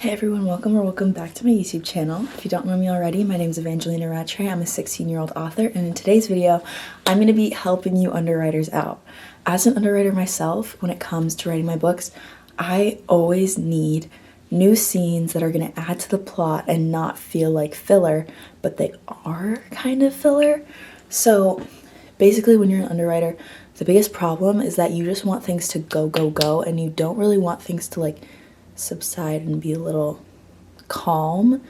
Hey everyone, welcome back to my YouTube channel. If you don't know me already, my name is Evangelina Rattray. I'm a 16-year-old author, and in today's video, I'm going to be helping you underwriters out. As an underwriter myself, when it comes to writing my books, I always need new scenes that are going to add to the plot and not feel like filler, but they are kind of filler. So basically, when you're an underwriter, the biggest problem is that you just want things to go, and you don't really want things to like subside and be a little calm.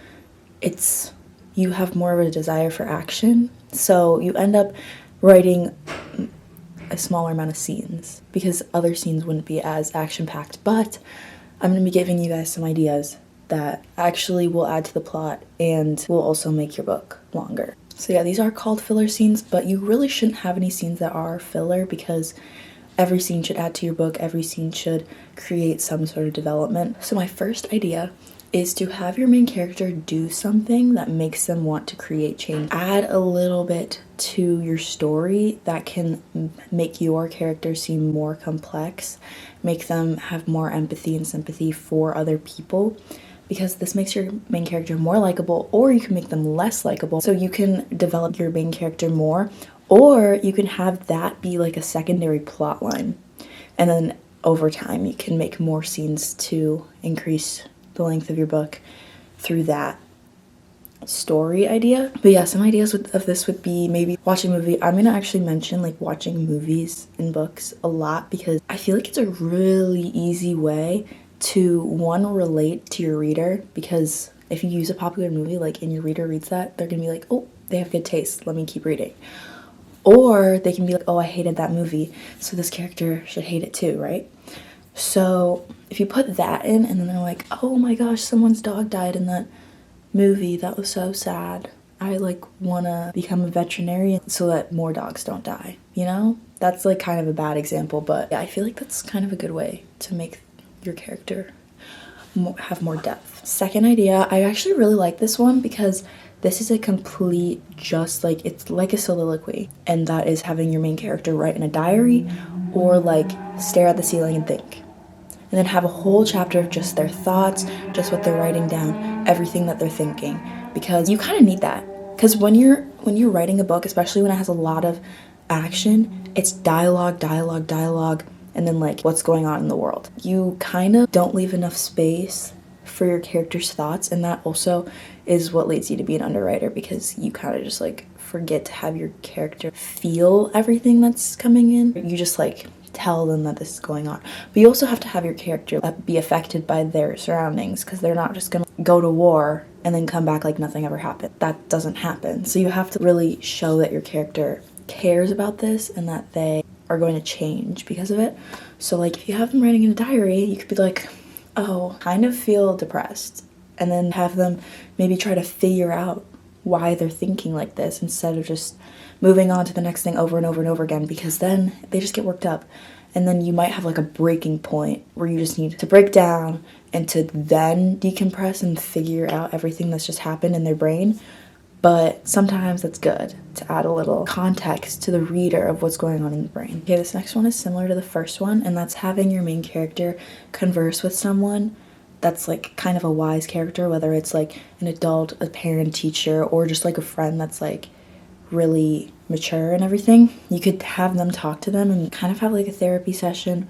You have more of a desire for action, so you end up writing a smaller amount of scenes because other scenes wouldn't be as action-packed. But I'm going to be giving you guys some ideas that actually will add to the plot and will also make your book longer. So yeah, these are called filler scenes, but you really shouldn't have any scenes that are filler because every scene should add to your book. Every scene should create some sort of development. So my first idea is to have your main character do something that makes them want to create change. Add a little bit to your story that can make your character seem more complex, make them have more empathy and sympathy for other people, because this makes your main character more likable, or you can make them less likable. So you can develop your main character more, or you can have that be like a secondary plot line. And then over time, you can make more scenes to increase the length of your book through that story idea. But yeah, some ideas of this would be maybe watching a movie. I'm going to actually mention like watching movies and books a lot because I feel like it's a really easy way to, one, relate to your reader, because if you use a popular movie, like, and your reader reads that, they're gonna be like, oh, they have good taste, let me keep reading. Or they can be like, oh, I hated that movie, so this character should hate it too, right? So if you put that in and then they're like, oh my gosh, someone's dog died in that movie, that was so sad, I like wanna become a veterinarian so that more dogs don't die, you know? That's like kind of a bad example, but yeah, I feel like that's kind of a good way to make your character have more depth. Second idea, I actually really like this one because this is a complete, just like, it's like a soliloquy, and that is having your main character write in a diary or like stare at the ceiling and think, and then have a whole chapter of just their thoughts, just what they're writing down, everything that they're thinking, because you kind of need that. Because when you're writing a book, especially when it has a lot of action, it's dialogue, and then like what's going on in the world. You kind of don't leave enough space for your character's thoughts, and that also is what leads you to be an underwriter, because you kind of just like forget to have your character feel everything that's coming in. You just like tell them that this is going on. But you also have to have your character be affected by their surroundings, because they're not just gonna go to war and then come back like nothing ever happened. That doesn't happen. So you have to really show that your character cares about this and that they are going to change because of it. So like if you have them writing in a diary, you could be like, oh, kind of feel depressed, and then have them maybe try to figure out why they're thinking like this instead of just moving on to the next thing over and over again, because then they just get worked up. And then you might have like a breaking point where you just need to break down and to then decompress and figure out everything that's just happened in their brain. But sometimes that's good to add a little context to the reader of what's going on in the brain. Okay, this next one is similar to the first one, and that's having your main character converse with someone that's like kind of a wise character, whether it's like an adult, a parent, teacher, or just like a friend that's like really mature and everything. You could have them talk to them and kind of have like a therapy session,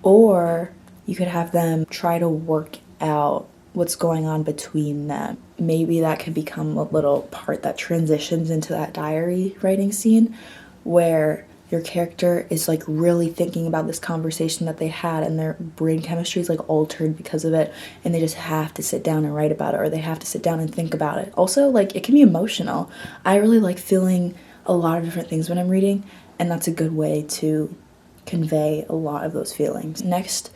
or you could have them try to work out what's going on between them. Maybe that could become a little part that transitions into that diary writing scene where your character is like really thinking about this conversation that they had, and their brain chemistry is like altered because of it, and they just have to sit down and write about it, or they have to sit down and think about it. Also, like, it can be emotional. I really like feeling a lot of different things when I'm reading, and that's a good way to convey a lot of those feelings. Next,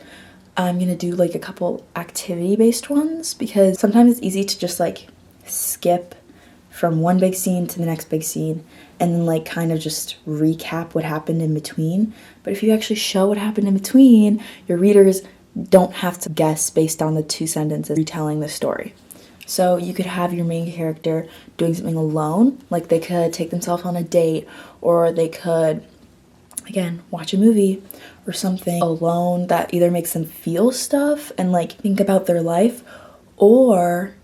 I'm gonna do like a couple activity-based ones, because sometimes it's easy to just like skip from one big scene to the next big scene and then like kind of just recap what happened in between. But if you actually show what happened in between, your readers don't have to guess based on the 2 sentences retelling the story. So you could have your main character doing something alone, like they could take themselves on a date, or they could, again, watch a movie or something alone that either makes them feel stuff and like think about their life, Or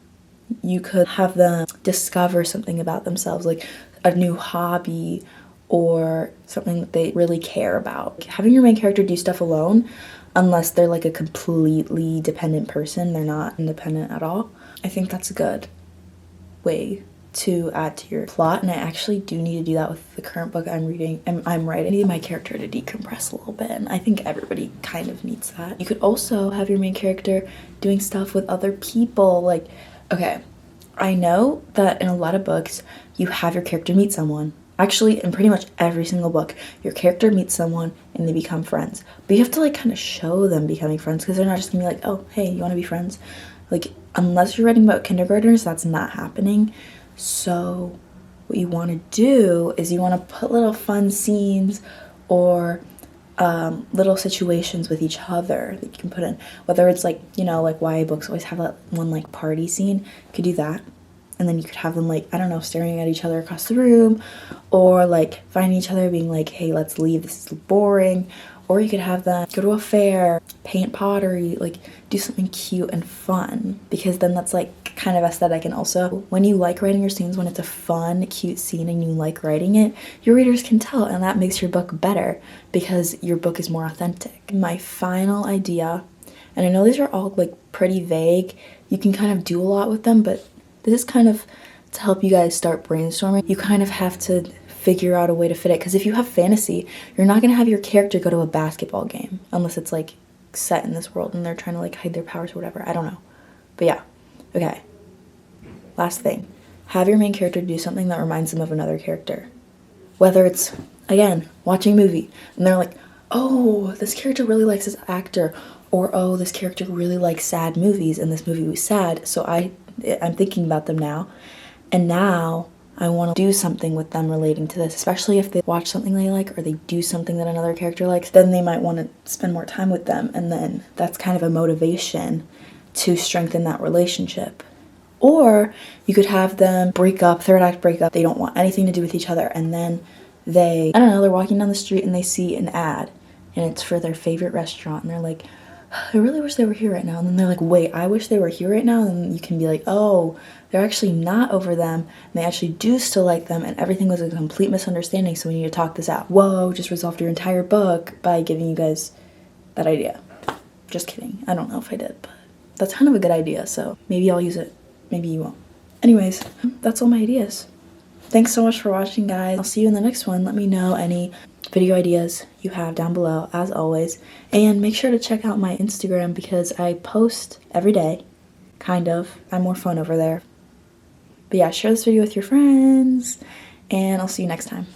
you could have them discover something about themselves, like a new hobby or something that they really care about. Having your main character do stuff alone, unless they're like a completely dependent person, they're not independent at all, I think that's a good way to add to your plot. And I actually do need to do that with the current book I'm reading and I'm writing. I need my character to decompress a little bit, and I think everybody kind of needs that. You could also have your main character doing stuff with other people. Like, okay, I know that in a lot of books you have your character meet someone. Actually, in pretty much every single book, your character meets someone and they become friends. But you have to like kind of show them becoming friends, because they're not just gonna be like, oh, hey, you want to be friends? Like, unless you're writing about kindergartners, that's not happening. So what you want to do is you want to put little fun scenes or little situations with each other that you can put in. Whether it's like, you know, like YA books always have that one like party scene. You could do that. And then you could have them like, I don't know, staring at each other across the room, or like finding each other being like, hey, let's leave, this is boring. Or you could have them go to a fair, paint pottery, like do something cute and fun, because then that's like kind of aesthetic. And also, when you like writing your scenes, when it's a fun, cute scene and you like writing it, your readers can tell, and that makes your book better because your book is more authentic. My final idea, and I know these are all like pretty vague, you can kind of do a lot with them, but this is kind of to help you guys start brainstorming. You kind of have to figure out a way to fit it, because if you have fantasy, you're not going to have your character go to a basketball game unless it's like set in this world and they're trying to like hide their powers or whatever. I don't know. But yeah. Okay. Last thing. Have your main character do something that reminds them of another character. Whether it's, again, watching a movie and they're like, oh, this character really likes this actor, or oh, this character really likes sad movies and this movie was sad, so I'm thinking about them now, and now I want to do something with them relating to this. Especially if they watch something they like or they do something that another character likes, then they might want to spend more time with them, and then that's kind of a motivation to strengthen that relationship. Or you could have them break up, third act break up, they don't want anything to do with each other, and then they, I don't know, they're walking down the street and they see an ad and it's for their favorite restaurant, and they're like, I really wish they were here right now. And then they're like, wait, I wish they were here right now. And you can be like, oh, they're actually not over them, and they actually do still like them, and everything was a complete misunderstanding, so we need to talk this out. Whoa, just resolved your entire book by giving you guys that idea. Just kidding. I don't know if I did, but that's kind of a good idea, so maybe I'll use it. Maybe you won't. Anyways, that's all my ideas. Thanks so much for watching, guys. I'll see you in the next one. Let me know any video ideas you have down below, as always. And make sure to check out my Instagram, because I post every day, kind of. I'm more fun over there. But yeah, share this video with your friends, and I'll see you next time.